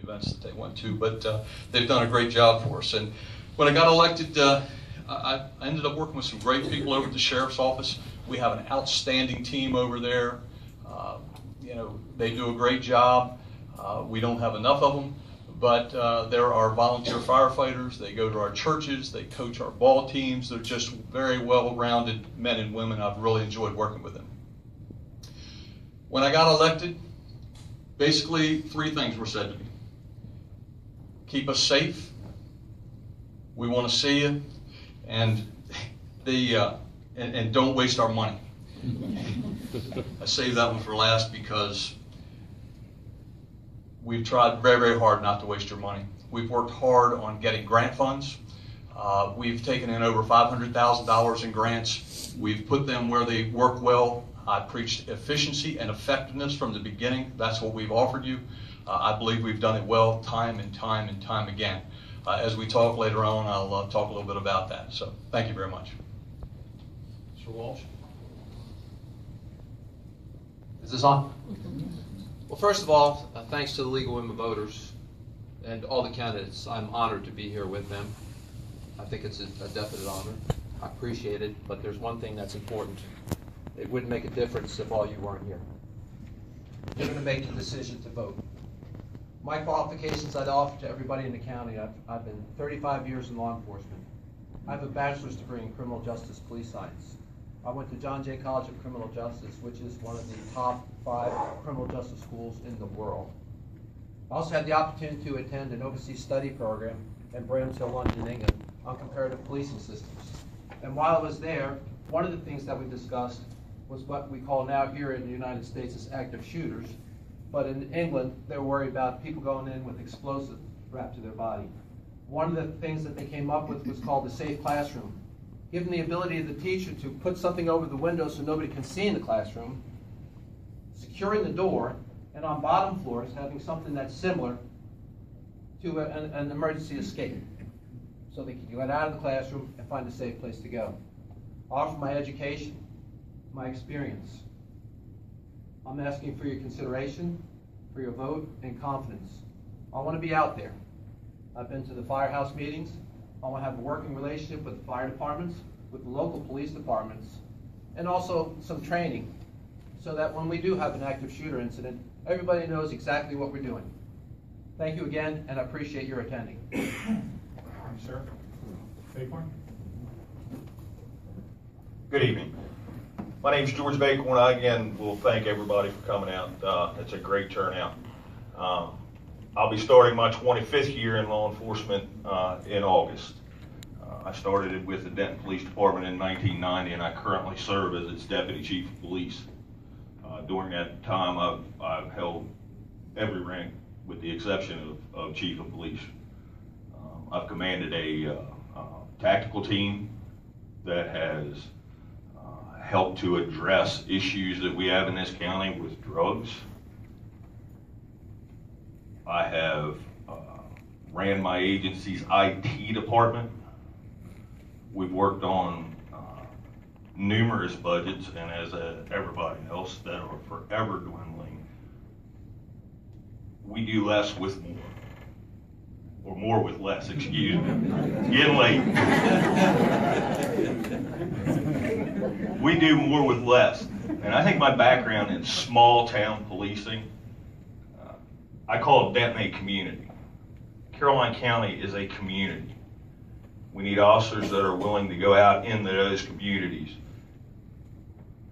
events that they went to, but they've done a great job for us. And when I got elected, I ended up working with some great people over at the Sheriff's Office. We have an outstanding team over there. You know, they do a great job. We don't have enough of them, but there are volunteer firefighters. They go to our churches. They coach our ball teams. They're just very well-rounded men and women. I've really enjoyed working with them. When I got elected, basically 3 things were said to me. Keep us safe. We want to see you, and and don't waste our money. I saved that one for last because we've tried very, very hard not to waste your money. We've worked hard on getting grant funds. We've taken in over $500,000 in grants. We've put them where they work well. I preached efficiency and effectiveness from the beginning. That's what we've offered you. I believe we've done it well time and time and time again. As we talk later on, I'll talk a little bit about that. So thank you very much. Mr. Walsh. Is this on? Well, first of all, thanks to the League of Women Voters and all the candidates. I'm honored to be here with them. I think it's a definite honor. I appreciate it, but there's one thing that's important. It wouldn't make a difference if all you weren't here. You're going to make the decision to vote. My qualifications I'd offer to everybody in the county, I've been 35 years in law enforcement. I have a bachelor's degree in criminal justice police science. I went to John Jay College of Criminal Justice, which is one of the top 5 criminal justice schools in the world. I also had the opportunity to attend an overseas study program in Bramshill, London, England, on comparative policing systems. And while I was there, one of the things that we discussed was what we call now here in the United States as active shooters. But in England, they were worried about people going in with explosives wrapped to their body. One of the things that they came up with was called the safe classroom. Given the ability of the teacher to put something over the window so nobody can see in the classroom, securing the door, and on bottom floors having something that's similar to an emergency escape, so they can get out of the classroom and find a safe place to go. I offer my education, my experience. I'm asking for your consideration, for your vote, and confidence. I want to be out there. I've been to the firehouse meetings. I want to have a working relationship with the fire departments, with the local police departments, and also some training so that when we do have an active shooter incident, everybody knows exactly what we're doing. Thank you again, and I appreciate your attending. Thank you, sir. Bacorn? Good evening. My name is George Bacorn. I again will thank everybody for coming out. It's a great turnout. I'll be starting my 25th year in law enforcement in August. I started it with the Denton Police Department in 1990, and I currently serve as its Deputy Chief of Police. During that time, I've held every rank with the exception of Chief of Police. I've commanded a tactical team that has helped to address issues that we have in this county with drugs. I have ran my agency's IT department. We've worked on numerous budgets, and as everybody else, that are forever dwindling. We do less with more, or more with less, excuse me. It's getting late. We do more with less. And I think my background in small town policing, I call it Denton a community. Caroline County is a community. We need officers that are willing to go out into those communities,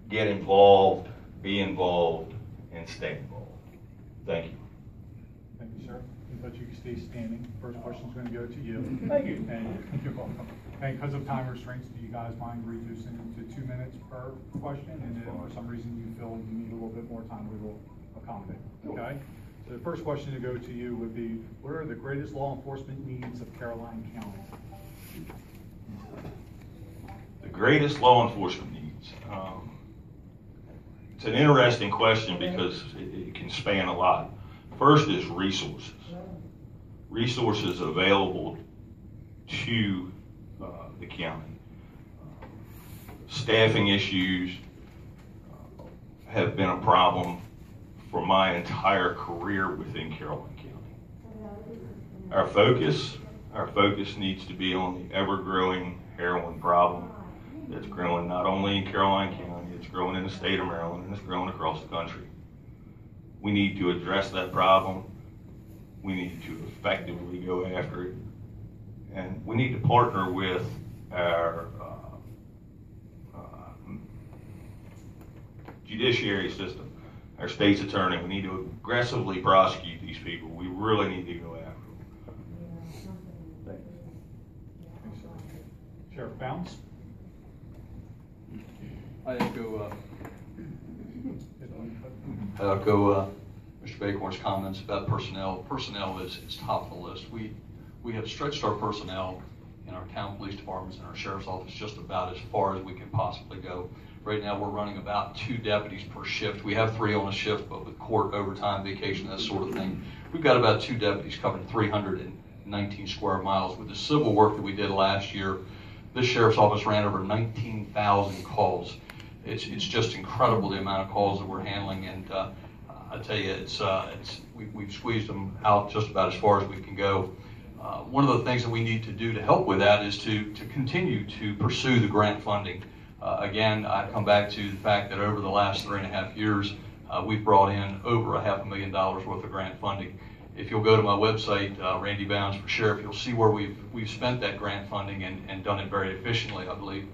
get involved, be involved, and stay involved. Thank you. Thank you, sir. But you can stay standing. First question is going to go to you. Thank you. And you're welcome. And because of time restraints, do you guys mind reducing it to 2 minutes per question? And if for some reason you feel you need a little bit more time, we will accommodate. Okay? So the first question to go to you would be, what are the greatest law enforcement needs of Caroline County? The greatest law enforcement needs. It's an interesting question because it can span a lot. First is resources. Resources available to the county. Staffing issues have been a problem for my entire career within Caroline County. Our focus needs to be on the ever-growing heroin problem that's growing not only in Caroline County, it's growing in the state of Maryland, and it's growing across the country. We need to address that problem. We need to effectively go after it. And we need to partner with our judiciary system, our state's attorney. We need to aggressively prosecute these people. We really need to go after them. Thanks, sir. Sheriff Bounce? I echo Mr. Bacorn's comments about personnel. Personnel is top of the list. We have stretched our personnel in our town police departments and our sheriff's office just about as far as we can possibly go. Right now we're running about 2 deputies per shift. We have 3 on a shift, but with court, overtime, vacation, that sort of thing, we've got about 2 deputies covering 319 square miles. With the civil work that we did last year, this sheriff's office ran over 19,000 calls. It's just incredible the amount of calls that we're handling, and I tell you, we've squeezed them out just about as far as we can go. One of the things that we need to do to help with that is to continue to pursue the grant funding. Again, I come back to the fact that over the last 3.5 years, we've brought in over $500,000 worth of grant funding. If you'll go to my website, Randy Bounds for Sheriff, you'll see where we've spent that grant funding and done it very efficiently, I believe.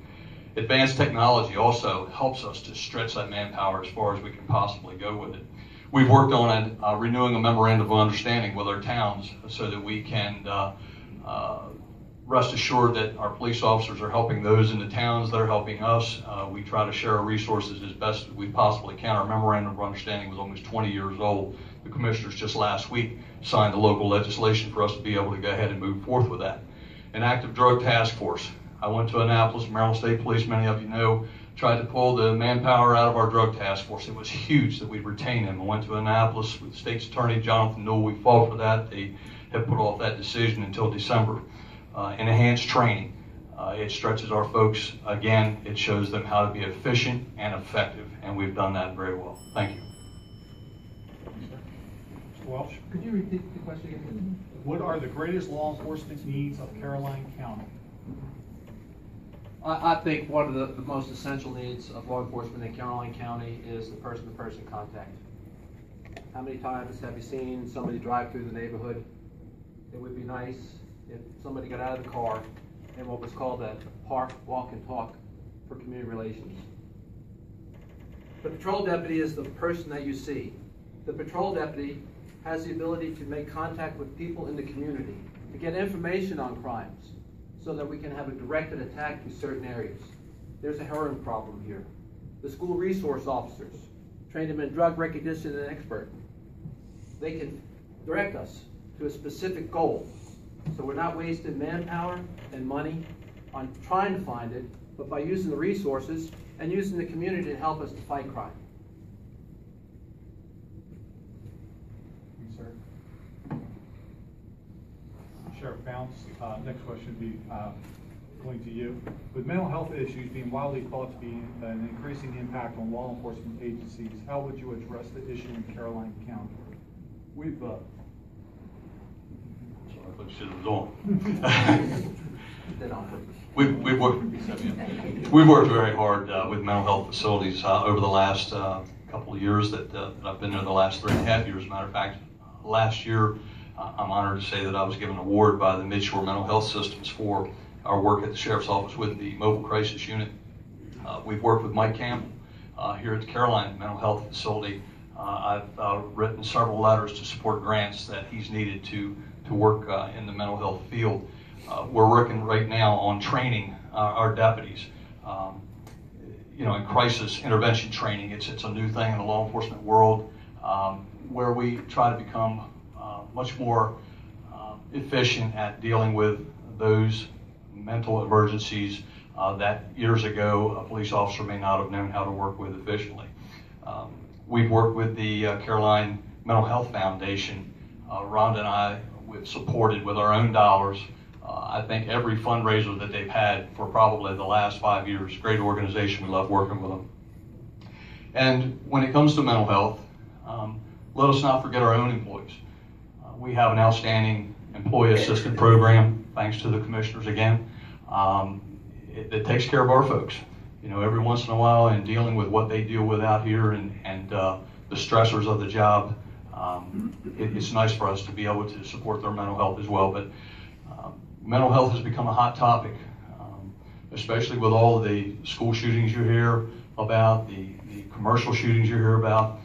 Advanced technology also helps us to stretch that manpower as far as we can possibly go with it. We've worked on renewing a memorandum of understanding with our towns so that we can rest assured that our police officers are helping those in the towns, they're helping us. We try to share our resources as best as we possibly can. Our memorandum of understanding was almost 20 years old. The commissioners just last week signed the local legislation for us to be able to go ahead and move forth with that. An active drug task force. I went to Annapolis, Maryland State Police, many of you know, tried to pull the manpower out of our drug task force. It was huge that we'd retain them. I went to Annapolis with the state's attorney, Jonathan Newell. We fought for that. They have put off that decision until December. Enhanced training. It stretches our folks. Again, it shows them how to be efficient and effective, and we've done that very well. Thank you. Mr. Walsh? Could you repeat the question again? What are the greatest law enforcement needs of Caroline County? I think one of the most essential needs of law enforcement in Caroline County is the person-to-person contact. How many times have you seen somebody drive through the neighborhood? It would be nice if somebody got out of the car and what was called a park, walk, and talk for community relations. The patrol deputy is the person that you see. The patrol deputy has the ability to make contact with people in the community, to get information on crimes, so that we can have a directed attack to certain areas. There's a heroin problem here. The school resource officers, trained them in drug recognition and expert. They can direct us to a specific goal. So we're not wasting manpower and money on trying to find it, but by using the resources and using the community to help us to fight crime. Thank you, sir. Sheriff Bounce, next question would be going to you. With mental health issues being widely thought to be an increasing impact on law enforcement agencies, how would you address the issue in Caroline County? We've We've worked very hard with mental health facilities over the last couple of years that I've been there, the last 3.5 years. As a matter of fact, last year, I'm honored to say that I was given an award by the Midshore Mental Health Systems for our work at the Sheriff's Office with the Mobile Crisis Unit. We've worked with Mike Campbell here at the Caroline Mental Health Facility. I've written several letters to support grants that he's needed to work in the mental health field. We're working right now on training our deputies, in crisis intervention training. It's a new thing in the law enforcement world where we try to become much more efficient at dealing with those mental emergencies that years ago a police officer may not have known how to work with efficiently. We've worked with the Caroline Mental Health Foundation. Rhonda and I, we've supported with our own dollars I think every fundraiser that they've had for probably the last 5 years. Great organization, we love working with them. And when it comes to mental health, let us not forget our own employees. We have an outstanding employee assistance program, thanks to the commissioners again. It takes care of our folks. You know, every once in a while, in dealing with what they deal with out here and the stressors of the job, it's nice for us to be able to support their mental health as well. But mental health has become a hot topic, especially with all of the school shootings you hear about, the commercial shootings you hear about.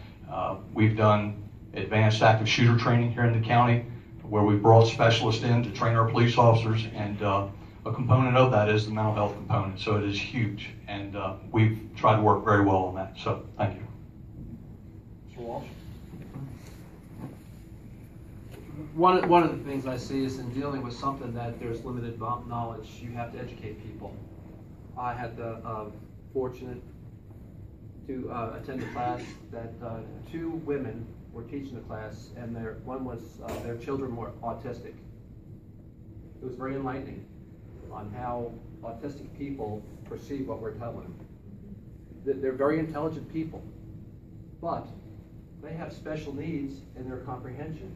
We've done advanced active shooter training here in the county, where we've brought specialists in to train our police officers, and a component of that is the mental health component. So it is huge, and we've tried to work very well on that. So thank you. Mr. Walsh? One of the things I see is in dealing with something that there's limited knowledge, you have to educate people. I had the fortunate to attend a class that 2 women were teaching the class, and one was their children were autistic. It was very enlightening on how autistic people perceive what we're telling them. They're very intelligent people, but they have special needs in their comprehension.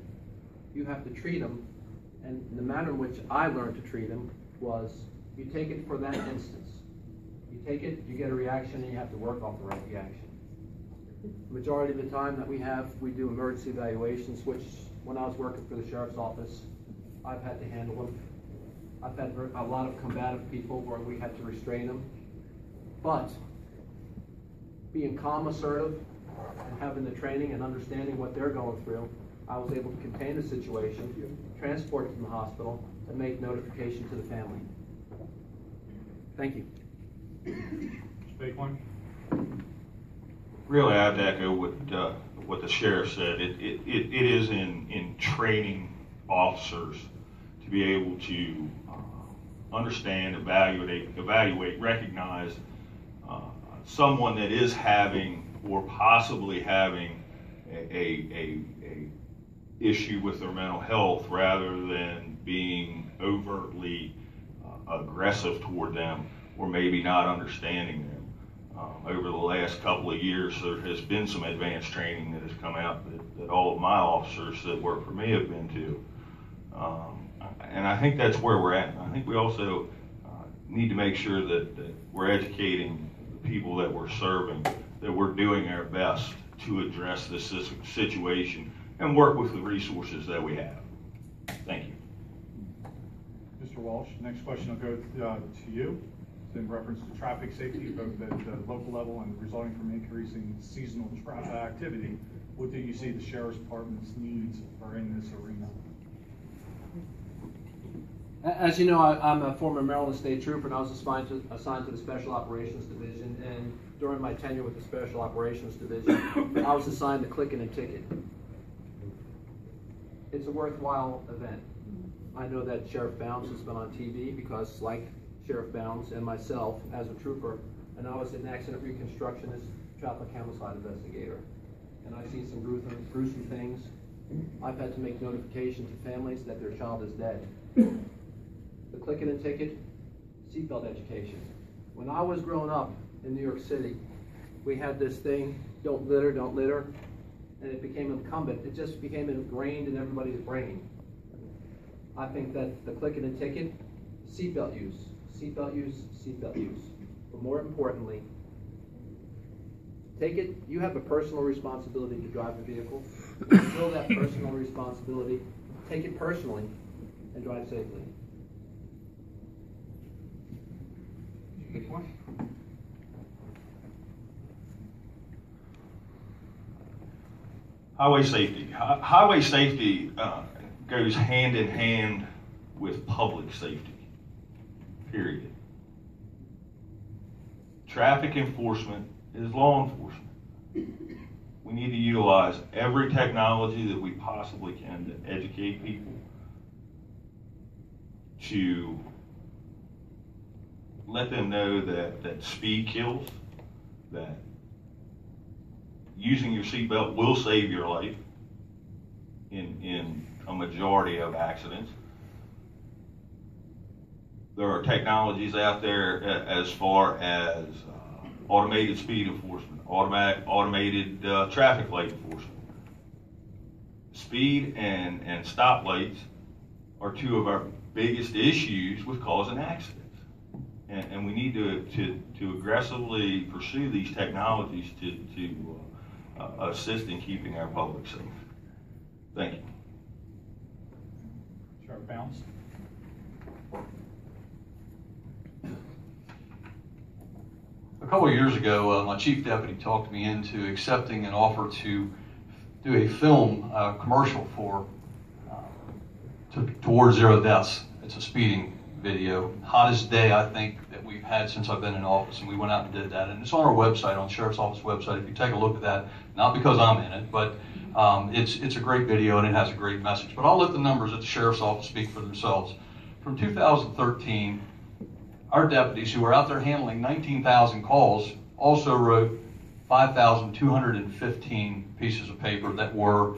You have to treat them, and the manner in which I learned to treat them was, you take it for that instance. You take it, you get a reaction, and you have to work off the right reaction. The majority of the time that we do emergency evaluations, which when I was working for the sheriff's office, I've had to handle them. I've had a lot of combative people where we had to restrain them. But being calm, assertive, and having the training and understanding what they're going through, I was able to contain the situation, transport them to the hospital, and make notification to the family. Thank you. Mr. Bacorn? Really, I have to echo what the sheriff said. It is in training officers to be able to understand, evaluate, recognize someone that is having or possibly having a issue with their mental health, rather than being overtly aggressive toward them or maybe not understanding them. Over the last couple of years, there has been some advanced training that has come out that all of my officers that work for me have been to. And I think that's where we're at. I think we also need to make sure that we're educating the people that we're serving, that we're doing our best to address this situation and work with the resources that we have. Thank you. Mr. Walsh, next question will go to you. It's in reference to traffic safety, both at the local level and resulting from increasing seasonal traffic activity. What do you see the Sheriff's Department's needs are in this arena? As you know, I'm a former Maryland State Trooper, and I was assigned to the Special Operations Division. And during my tenure with the Special Operations Division, I was assigned to clicking and ticket. It's a worthwhile event. I know that Sheriff Bounds has been on TV because, like Sheriff Bounds and myself as a trooper, and I was an accident reconstructionist, traffic homicide investigator, and I've seen some gruesome things. I've had to make notification to families that their child is dead. The clicking and ticket, seatbelt education. When I was growing up in New York City, we had this thing, don't litter, and it became incumbent. It just became ingrained in everybody's brain. I think that the clicking and ticket, seatbelt use. But more importantly, take it, you have a personal responsibility to drive the vehicle. Fulfill that personal responsibility, take it personally, and drive safely. Highway safety. Highway safety goes hand in hand with public safety, period. Traffic enforcement is law enforcement. We need to utilize every technology that we possibly can to educate people, to let them know that speed kills, that using your seatbelt will save your life in a majority of accidents. There are technologies out there as far as automated speed enforcement, automated traffic light enforcement. Speed and stoplights are two of our biggest issues with causing accidents. And we need to aggressively pursue these technologies to assist in keeping our public safe. Thank you. Sheriff Bounce. A couple of years ago, my chief deputy talked me into accepting an offer to do a film commercial for Towards Zero Deaths. It's a speeding video. Hottest day, I think, that we've had since I've been in office, and we went out and did that. And it's on our website, on the Sheriff's Office website. If you take a look at that, not because I'm in it, but it's a great video and it has a great message. But I'll let the numbers at the Sheriff's Office speak for themselves. From 2013, our deputies who were out there handling 19,000 calls also wrote 5,215 pieces of paper that were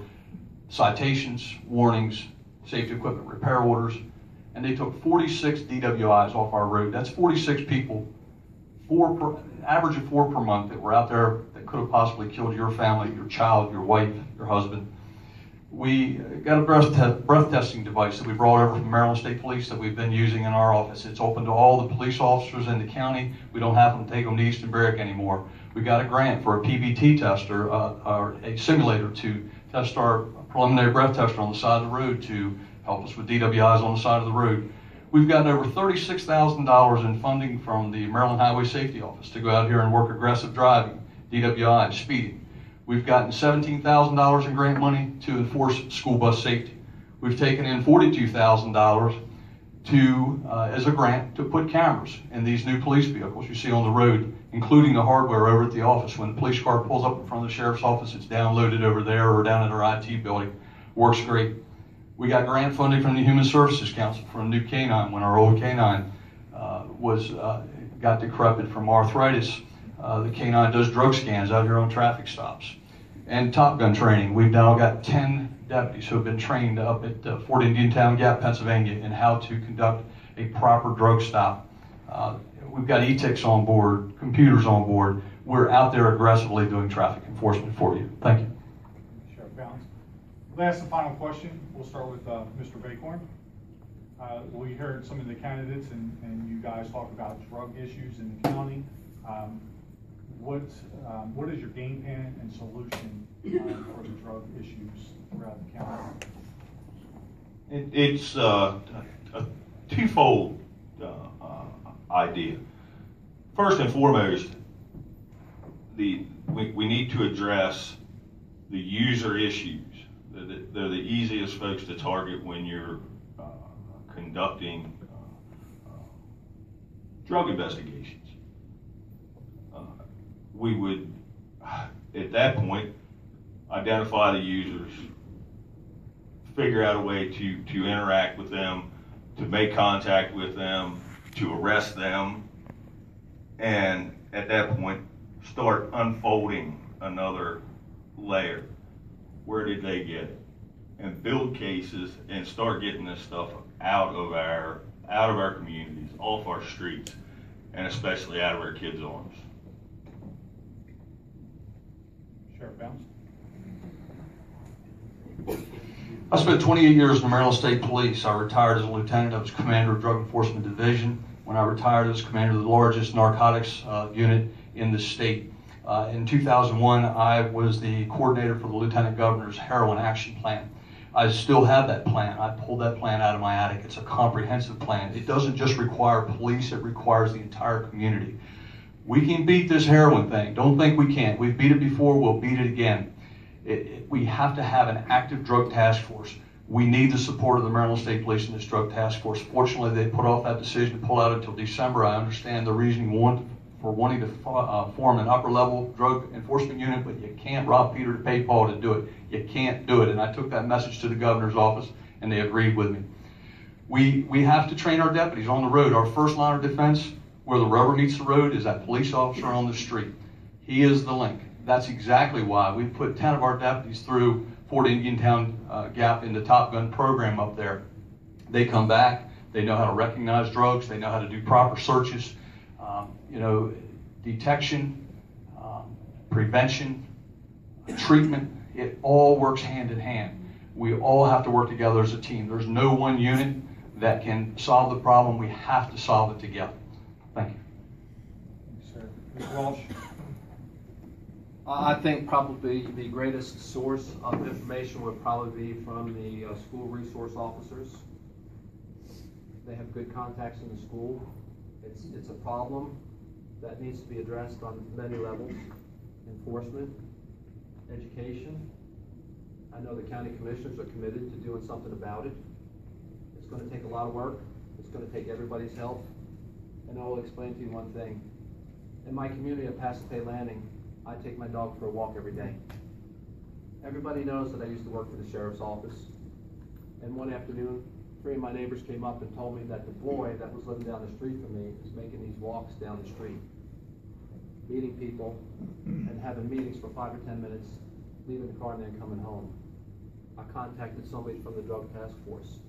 citations, warnings, safety equipment repair orders, and they took 46 DWIs off our road. That's 46 people, average of 4 per month, that were out there that could have possibly killed your family, your child, your wife, your husband. We got a breath testing device that we brought over from Maryland State Police that we've been using in our office. It's open to all the police officers in the county. We don't have them take them to Eastern Barrack anymore. We got a grant for a PBT tester, or a simulator to test our preliminary breath tester on the side of the road to help us with DWIs on the side of the road. We've gotten over $36,000 in funding from the Maryland Highway Safety Office to go out here and work aggressive driving, DWI, and speeding. We've gotten $17,000 in grant money to enforce school bus safety. We've taken in $42,000 as a grant to put cameras in these new police vehicles you see on the road, including the hardware over at the office. When the police car pulls up in front of the sheriff's office, it's downloaded over there or down at our IT building. Works great. We got grant funding from the Human Services Council for a new canine when our old canine got decrepit from arthritis. The canine does drug scans out here on traffic stops. And Top Gun training. We've now got 10 deputies who have been trained up at Fort Indiantown Gap, Pennsylvania, in how to conduct a proper drug stop. We've got e-tics on board, computers on board. We're out there aggressively doing traffic enforcement for you. Thank you. Sheriff Bounce. Last and final question. We'll start with Mr. Bacorn. We heard some of the candidates and you guys talk about drug issues in the county. What is your game plan and solution for the drug issues throughout the county? It's a twofold idea. First and foremost, we need to address the user issues. They're the easiest folks to target when you're conducting drug investigations. We would, at that point, identify the users, figure out a way to interact with them, to make contact with them, to arrest them, and at that point, start unfolding another layer. Where did they get it? And build cases and start getting this stuff out of our communities, off our streets, and especially out of our kids' arms. Sheriff Bounce. I spent 28 years in the Maryland State Police. I retired as a lieutenant. I was commander of Drug Enforcement Division. When I retired, I was commander of the largest narcotics unit in the state. In 2001, I was the coordinator for the Lieutenant Governor's Heroin Action Plan. I still have that plan. I pulled that plan out of my attic. It's a comprehensive plan. It doesn't just require police, it requires the entire community. We can beat this heroin thing. Don't think we can't. We've beat it before, we'll beat it again. We have to have an active drug task force. We need the support of the Maryland State Police in this drug task force. Fortunately, they put off that decision to pull out until December. I understand the reasoning for wanting to form an upper-level drug enforcement unit, but you can't rob Peter to pay Paul to do it. You can't do it. And I took that message to the governor's office, and they agreed with me. We have to train our deputies on the road. Our first line of defense, where the rubber meets the road, is that police officer on the street. He is the link. That's exactly why we put 10 of our deputies through Fort Indiantown Gap in the Top Gun program up there. They come back, they know how to recognize drugs, they know how to do proper searches, detection, prevention, treatment. It all works hand in hand. We all have to work together as a team. There's no one unit that can solve the problem. We have to solve it together. Thank you. Thank you, sir. Mr. Walsh? I think probably the greatest source of information would probably be from the school resource officers. They have good contacts in the school. It's a problem that needs to be addressed on many levels. Enforcement, education. I know the county commissioners are committed to doing something about it. It's going to take a lot of work. It's going to take everybody's help. And I will explain to you one thing. In my community of Pasipay Landing, I take my dog for a walk every day. Everybody knows that I used to work for the sheriff's office. And one afternoon, 3 of my neighbors came up and told me that the boy that was living down the street from me was making these walks down the street, meeting people and having meetings for 5 or 10 minutes, leaving the car and then coming home. I contacted somebody from the drug task force.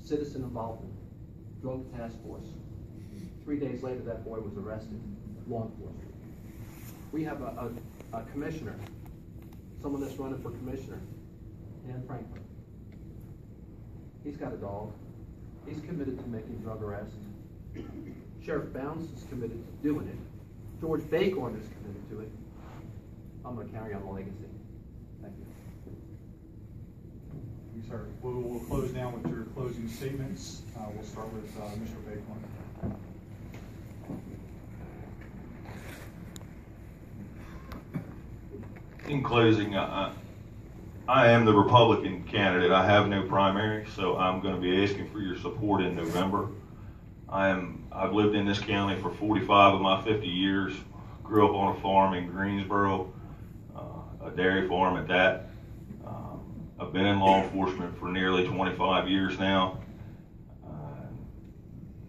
Citizen involvement, drug task force. 3 days later, that boy was arrested, law enforcement. We have a commissioner, someone that's running for commissioner, Dan Franklin. He's got a dog. He's committed to making drug arrests. Sheriff Bounds is committed to doing it. George Bacorn is committed to it. I'm going to carry on the legacy. Thank you. Thank you, sir. We'll close now with your closing statements. We'll start with Mr. Bacorn. In closing, I am the Republican candidate. I have no primary, so I'm going to be asking for your support in November. I've lived in this county for 45 of my 50 years. Grew up on a farm in Greensboro, a dairy farm at that. I've been in law enforcement for nearly 25 years now.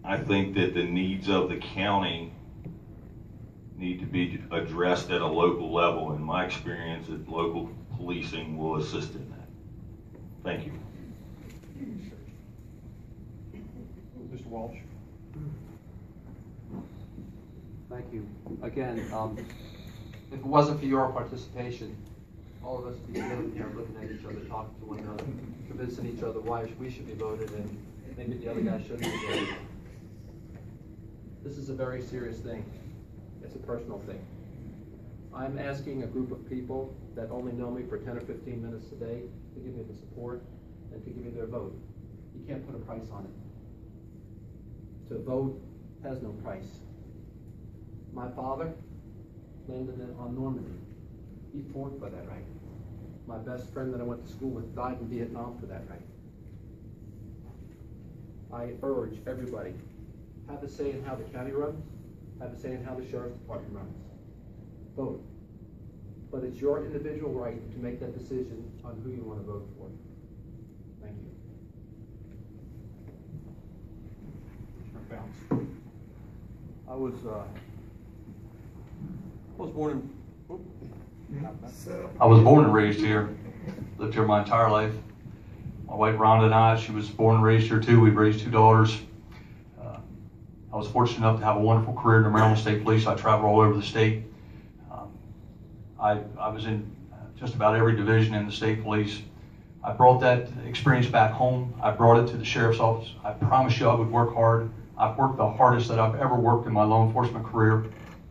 I think that the needs of the county need to be addressed at a local level. In my experience, that local policing will assist in that. Thank you. Mr. Walsh. Thank you. Again, if it wasn't for your participation, all of us would be sitting here looking at each other, talking to one another, convincing each other why we should be voted and maybe the other guy shouldn't be voted. This is a very serious thing. It's a personal thing. I'm asking a group of people that only know me for 10 or 15 minutes a day to give me the support and to give me their vote. You can't put a price on it. To vote has no price. My father landed on Normandy. He fought for that right. My best friend that I went to school with died in Vietnam for that right. I urge everybody, have a say in how the county runs, have a say in how the sheriff's department runs. Vote. But it's your individual right to make that decision on who you want to vote for. Thank you. I was born and raised here. Lived here my entire life. My wife Rhonda and I, she was born and raised here too. We've raised 2 daughters. I was fortunate enough to have a wonderful career in the Maryland State Police. I traveled all over the state. I was in just about every division in the state police. I brought that experience back home. I brought it to the sheriff's office. I promised you I would work hard. I've worked the hardest that I've ever worked in my law enforcement career.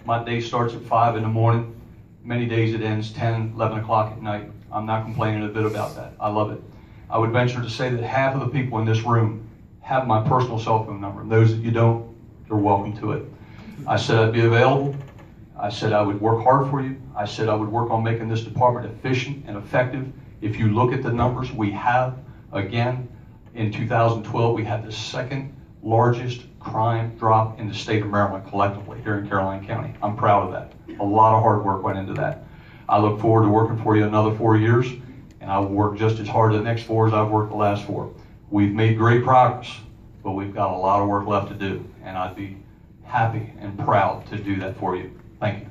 My day starts at 5 in the morning. Many days it ends 10, 11 o'clock at night. I'm not complaining a bit about that. I love it. I would venture to say that half of the people in this room have my personal cell phone number. And those that you don't, you're welcome to it. I said I'd be available. I said I would work hard for you. I said I would work on making this department efficient and effective. If you look at the numbers we have, again, in 2012, we had the 2nd largest crime drop in the state of Maryland collectively here in Caroline County. I'm proud of that. A lot of hard work went into that. I look forward to working for you another 4 years, and I will work just as hard the next 4 as I've worked the last 4. We've made great progress, but we've got a lot of work left to do, and I'd be happy and proud to do that for you. Thank you.